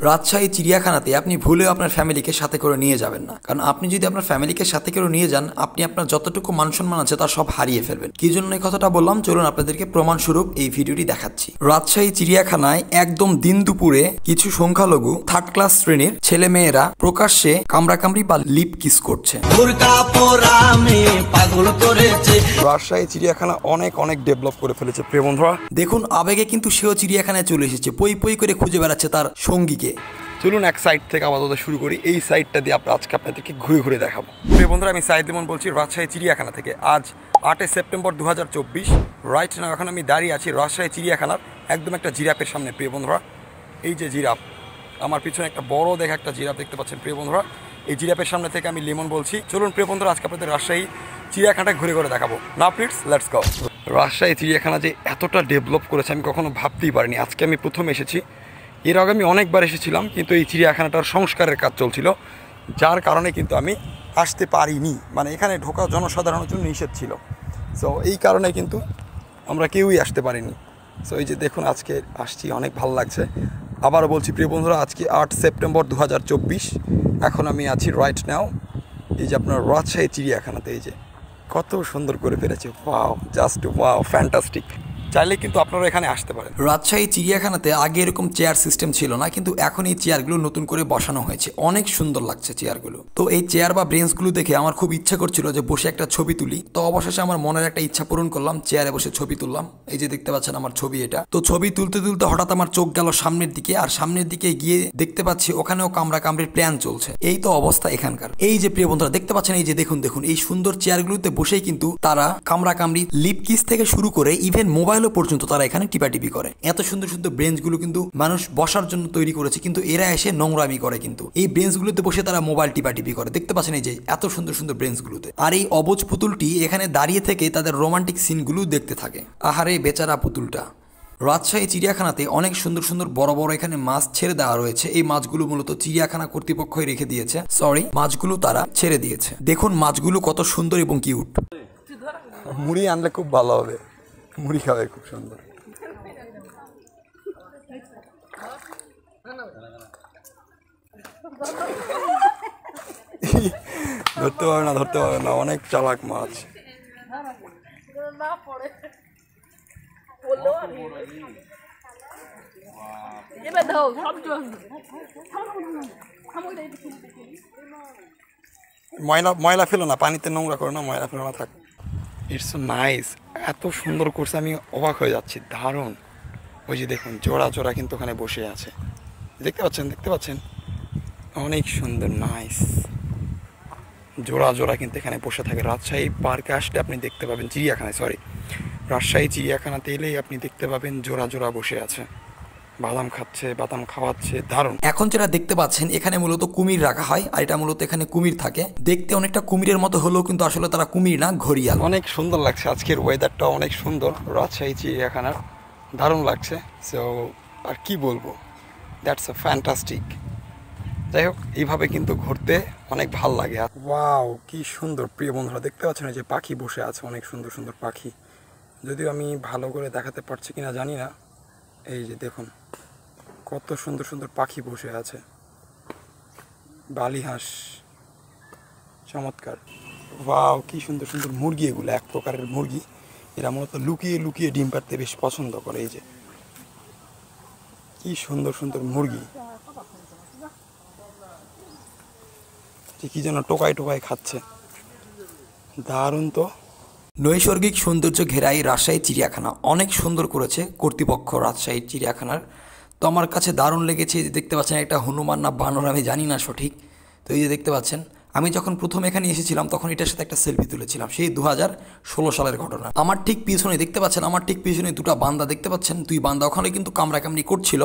রাজশাহী চিড়িয়াখানাতে আপনি ভুলেও আপনার ফ্যামিলিকে সাথে করে নিয়ে যাবেন না, কারণ আপনি যদি আপনার ফ্যামিলিকে সাথে করে নিয়ে যান আপনি আপনার যতটুকু মান সম্মান আছে তা সব হারিয়ে ফেলবেন। কি জন্য এই কথাটা বললাম চলুন আপনাদেরকে প্রমাণস্বরূপ এই ভিডিওটি দেখাচ্ছি। রাজশাহী চিড়িয়াখানায় একদম দিন দুপুরে কিছু সংখ্যালঘু থার্ড ক্লাস শ্রেণীর ছেলে মেয়েরা প্রকাশ্যে কামড়াকামড়ি বা লিপ কিস করছে। রাজশাহী চিড়িয়াখানা অনেক অনেক ডেভেলপ করে ফেলেছে প্রিয় বন্ধুরা। দেখুন আবেগে কিন্তু সেও চিড়িয়াখানায় চলে এসেছে, পই পই করে খুঁজে বেড়াচ্ছে তার সঙ্গীকে। চলুন এক সাইড থেকে আপাতত শুরু করি, এই সাইডটা দিয়ে আজকে আপনাদেরকে ঘুরে ঘুরে দেখাবো। প্রিয় বন্ধুরা, আমি সাইদ ইমন বলছি রাজশাহী চিড়িয়াখানা থেকে। আজ 8 সেপ্টেম্বর 2024 রাইট নাও এখন আমি দাঁড়িয়ে আছি রাজশাহী চিড়িয়াখানার একদম একটা জিরাফের সামনে। প্রিয় বন্ধুরা, এই যে জিরাফ, আমার পিছনে একটা বড় দেখে একটা জিরাফ দেখতে পাচ্ছেন প্রিয় বন্ধুরা। এই জিরাফের সামনে থেকে আমি লিমন বলছি। চলুন প্রিয় বন্ধুরা, আজকে আপনাদের রাজশাহী চিড়িয়াখানাটা ঘুরে ঘুরে দেখাবো। না প্লিজ লেটস গো। রাজশাহী চিড়িয়াখানা যে এতটা ডেভেলপ করেছে আমি কখনো ভাবতেই পারিনি। আজকে আমি প্রথম এসেছি, এর আগে আমি অনেকবার এসেছিলাম কিন্তু এই চিড়িয়াখানাটার সংস্কারের কাজ চলছিল, যার কারণে কিন্তু আমি আসতে পারিনি। মানে এখানে ঢোকা জনসাধারণের জন্য নিষেধ ছিল, সো এই কারণে কিন্তু আমরা কেউই আসতে পারিনি। সো এই যে দেখুন আজকে আসছি, অনেক ভালো লাগছে। আবারও বলছি প্রিয় বন্ধুরা, আজকে 8 সেপ্টেম্বর 2024, এখন আমি আছি রাইট নাও এই যে আপনার রাজশাহী চিড়িয়াখানাতে। এই যে কত সুন্দর করে ফেলেছে, ওয়াও, জাস্ট ওয়াও, ফ্যান্টাস্টিক। চাইলে কিন্তু আপনারা এখানে আসতে পারেন। রাজশাহী চিড়িয়াখানাতে আগে এরকম চেয়ার সিস্টেম ছিল না, কিন্তু এখন এই চেয়ারগুলো নতুন করে বসানো হয়েছে, অনেক সুন্দর লাগছে চেয়ারগুলো। তো এই চেয়ার বা ব্রেঞ্চগুলো দেখে আমার খুব ইচ্ছা করছিল যে বসে একটা ছবি তুলি। তো অবশেষে আমার মনের একটা ইচ্ছা পূরণ করলাম, চেয়ারে বসে ছবি তুললাম। এই যে দেখতে পাচ্ছেন আমার ছবি এটা। তো ছবি তুলতে তুলতে হঠাৎ আমার চোখ গেল সামনের দিকে, আর সামনের দিকে গিয়ে দেখতে পাচ্ছি ওখানেও কামড়া কামড়ির প্ল্যান চলছে। এই তো অবস্থা এখানকার। এই যে প্রিয় বন্ধুরা দেখতে পাচ্ছেন, এই যে দেখুন দেখুন এই সুন্দর চেয়ারগুলোতে বসেই কিন্তু তারা কামড়া কামড়ি, লিপ কিস থেকে শুরু করে ইভেন মোবাইলও পর্যন্ত তারা এখানে টিপাটিপি করে। এত সুন্দর সুন্দর ব্রেঞ্চগুলো কিন্তু মানুষ বসার জন্য তৈরি করেছে, কিন্তু এরা এসে নোংরামি করে। কিন্তু এই ব্রেঞ্চগুলোতে বসে তারা মোবাইল টিপাটিপি করে, দেখতে পাচ্ছেন এই যে এত সুন্দর সুন্দর ব্রেঞ্চগুলোতে। আর এই অবুঝ পুতুলটি এখানে দাঁড়িয়ে থেকে তাদের রোমান্টিক সিনগুলো দেখতে থাকে। আহারে বেচারা পুতুলটা। রাজশাহী চিড়িয়াখানাতে অনেক সুন্দর সুন্দর বড় বড় এখানে মাছ ছেড়ে দেওয়া রয়েছে। এই মাছগুলো মূলত চিড়িয়াখানা কর্তৃপক্ষই রেখে দিয়েছে, সরি, মাছগুলো তারা ছেড়ে দিয়েছে। দেখুন মাছগুলো কত সুন্দর এবং কিউট। মুড়ি আনলে খুব ভালো হবে, মুড়ি খাবে খুব সুন্দর। ধরতে পারবে না, ধরতে পারবে না, অনেক চালাক মাছ। ময়লা ময়লা ফেলো না, পানিতে নোংরা করো না, ময়লা ফেলো না, থাক। ইটস নাইস, এত সুন্দর করছে, আমি অবাক হয়ে যাচ্ছি, দারুণ। ওই যে দেখুন জোড়া জোড়া কিন্তু ওখানে বসে আছে, দেখতে পাচ্ছেন, দেখতে পাচ্ছেন, অনেক সুন্দর, নাইস। জোড়া জোড়া কিন্তু এখানে বসে থাকে। রাজশাহী পার্কে আসলে আপনি দেখতে পাবেন, চিড়িয়াখানায়, সরি, রাজশাহী চিড়িয়াখানাতে এলেই আপনি দেখতে পাবেন জোড়া জোড়া বসে আছে, বাদাম খাচ্ছে, বাদাম খাওয়াচ্ছে, দারুণ। এখন যেটা দেখতে পাচ্ছেন এখানে মূলত কুমির রাখা হয়, আর এটা মূলত এখানে কুমির থাকে। দেখতে অনেকটা কুমিরের মতো হলেও কিন্তু আসলে তারা কুমির না, ঘড়িয়াল। অনেক সুন্দর লাগছে, আজকের ওয়েদারটা অনেক সুন্দর রাজশাহী চিড়িয়াখানার, দারুণ লাগছে। সো আর কি বলবো, দ্যাটস আ ফ্যান্টাস্টিক। যাই হোক, এইভাবে কিন্তু ঘুরতে অনেক ভাল লাগে। ওয়াও, কি সুন্দর প্রিয় বন্ধুরা, দেখতে পাচ্ছেন যে পাখি বসে আছে, অনেক সুন্দর সুন্দর পাখি। যদিও আমি ভালো করে দেখাতে পারছি কিনা জানি না। এই যে দেখুন কত সুন্দর সুন্দর পাখি বসে আছে, বালি হাঁস, চমৎকার। ওয়াও, কি সুন্দর সুন্দর মুরগি, এগুলো এক প্রকারের মুরগি, এরা মূলত লুকিয়ে লুকিয়ে ডিম পাড়তে বেশ পছন্দ করে। এই যে কি সুন্দর সুন্দর মুরগি, কি যেন টোকাই টোকাই খাচ্ছে, দারুণ। তো নৈসর্গিক সৌন্দর্য ঘেরাই রাজশাহী চিড়িয়াখানা অনেক সুন্দর করেছে কর্তৃপক্ষ রাজশাহী চিড়িয়াখানার। তো আমার কাছে দারুণ লেগেছে। দেখতে পাচ্ছেন একটা হনুমান না বানর, আমি জানি না সঠিক। তো এই যে দেখতে পাচ্ছেন, আমি যখন প্রথম এখানে এসেছিলাম তখন এটার সাথে একটা সেলফি তুলেছিলাম, সেই 2016 সালের ঘটনা। আমার ঠিক পিছনে দেখতে পাচ্ছেন, আমার ঠিক পিছনে দুটো বান্দা দেখতে পাচ্ছেন, দুই বান্দা ওখানে কিন্তু কামড়াকামড়ি করছিল।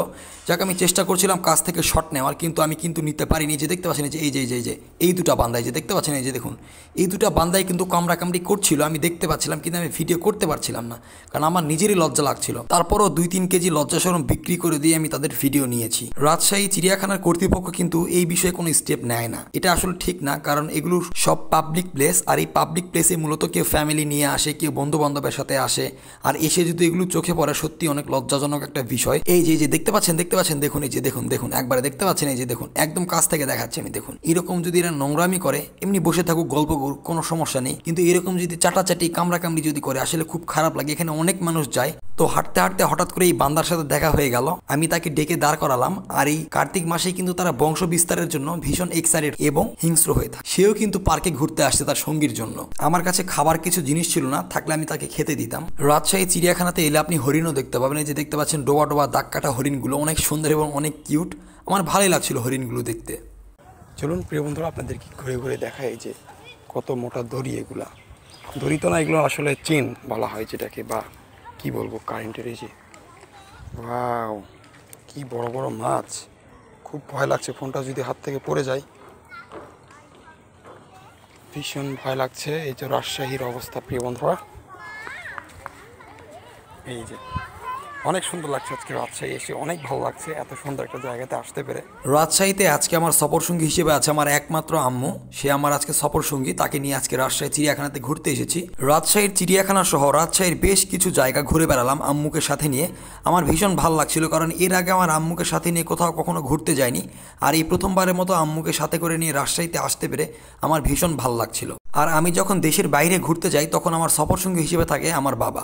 যাকে আমি চেষ্টা করছিলাম কাছ থেকে শট নেওয়ার, কিন্তু আমি কিন্তু নিতে পারিনি। যে দেখতে পাচ্ছেন এই যে এই দুটো বান্দাই, যে দেখতে পাচ্ছেন, এই যে দেখুন এই দুটো বান্দাই কিন্তু কামড়াকামড়ি করছিল, আমি দেখতে পাচ্ছিলাম কিন্তু আমি ভিডিও করতে পারছিলাম না, কারণ আমার নিজেরই লজ্জা লাগছিল। তারপরও 2-3 কেজি লজ্জাশরম বিক্রি করে দিয়ে আমি তাদের ভিডিও নিয়েছি। রাজশাহী চিড়িয়াখানার কর্তৃপক্ষ কিন্তু এই বিষয়ে কোনো স্টেপ নেয় না, এটা আসলে ঠিক না, কারণ এগুলো সব পাবলিক প্লেস, আর এই পাবলিক প্লেসে মূলত কেউ ফ্যামিলি নিয়ে আসে, কেউ বন্ধু বান্ধবের সাথে আসে, আর এসে যদি এগুলো চোখে পড়ে সত্যি অনেক লজ্জাজনক একটা বিষয়। এই যে দেখতে পাচ্ছেন দেখুন, এই যে দেখুন একবারে দেখতে পাচ্ছেন, এই যে দেখুন একদম কাছ থেকে দেখাচ্ছি আমি। দেখুন এরকম যদি এরা নোংরামি করে, এমনি বসে থাকুক গল্প করুক কোনো সমস্যা নেই, কিন্তু এরকম যদি চাটাচাটি কামড়াকামড়ি যদি করে আসলে খুব খারাপ লাগে। এখানে অনেক মানুষ যায়, তো হাঁটতে হাঁটতে হঠাৎ করে এই বান্দার সাথে দেখা হয়ে গেল। আমি তাকে ডেকে দাঁড় করালাম। আর এই কার্তিক মাসে কিন্তু তারা বংশ বিস্তারের জন্য ভীষণ এক্সাইটেড এবং হিংস্র হয়ে থাকে। সেও কিন্তু পার্কে ঘুরতে আসছে তার সঙ্গীর জন্য। আমার কাছে খাবার কিছু জিনিস ছিল না, থাকলে আমি তাকে খেতে দিতাম। রাজশাহী চিড়িয়াখানাতে এলে আপনি হরিণও দেখতে পাবেন। এই যে দেখতে পাচ্ছেন ডোবা ডোবা দাগ কাটা হরিণগুলো, অনেক সুন্দর এবং অনেক কিউট। আমার ভালোই লাগছিল হরিণগুলো দেখতে। চলুন প্রিয় বন্ধুরা আপনাদেরকে ঘুরে ঘুরে দেখায় এই যে কত মোটা দড়ি। এগুলা দড়ি তো না, এগুলো আসলে চেন বলা হয় যেটাকে, বা কি বলবো কারেন্টের। এই যে ওয়াও, কি বড় বড় মাছ। খুব ভয় লাগছে ফোনটা যদি হাত থেকে পড়ে যায়, ভীষণ ভয় লাগছে। এই যে রাজশাহীর অবস্থা প্রিয় বন্ধুরা, এই যে অনেক সুন্দর লাগছে আজকে রাজশাহী এসে, অনেক ভালো লাগছে এত সুন্দর একটা জায়গাতে আসতে পেরে। রাজশাহীতে আজকে আমার সফর সঙ্গী হিসেবে আছে আমার একমাত্র আম্মু। সে আমার আজকে সফর সঙ্গী, তাকে নিয়ে আজকে রাজশাহী চিড়িয়াখানাতে ঘুরতে এসেছি। রাজশাহীর চিড়িয়াখানা সহ রাজশাহীর বেশ কিছু জায়গা ঘুরে বেড়ালাম আম্মুকে সাথে নিয়ে। আমার ভীষণ ভালো লাগছিল, কারণ এর আগে আমার আম্মুকে সাথে নিয়ে কোথাও কখনো ঘুরতে যায়নি। আর এই প্রথমবারের মতো আম্মুকে সাথে করে নিয়ে রাজশাহীতে আসতে পেরে আমার ভীষণ ভালো লাগছিল। আর আমি যখন দেশের বাইরে ঘুরতে যাই তখন আমার সফর সঙ্গী হিসেবে থাকে আমার বাবা।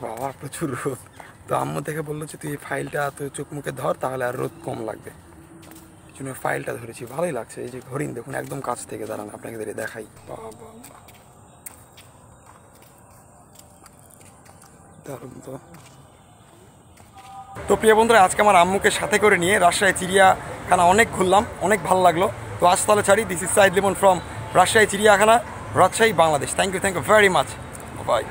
বাবা প্রচুর রোদ, তো আম্মু থেকে বললো যে তুই এই ফাইলটা তুই চোখ মুখে ধর, তাহলে আর রোদ কম লাগবে। এই জন্য ফাইলটা ধরেছি, ভালোই লাগছে। এই যে হরিণ দেখুন একদম কাছ থেকে, দাঁড়ান আপনাকে দেখাই। দারুণ তো। তো প্রিয় বন্ধুরা আজকে আমার আম্মুকে সাথে করে নিয়ে রাজশাহী চিড়িয়াখানা অনেক ঘুরলাম, অনেক ভালো লাগলো। তো আজ তাহলে ছাড়ি। This is Saeed Limon from Rajshahi চিড়িয়াখানা, Rajshahi, Bangladesh. Thank you very much. By.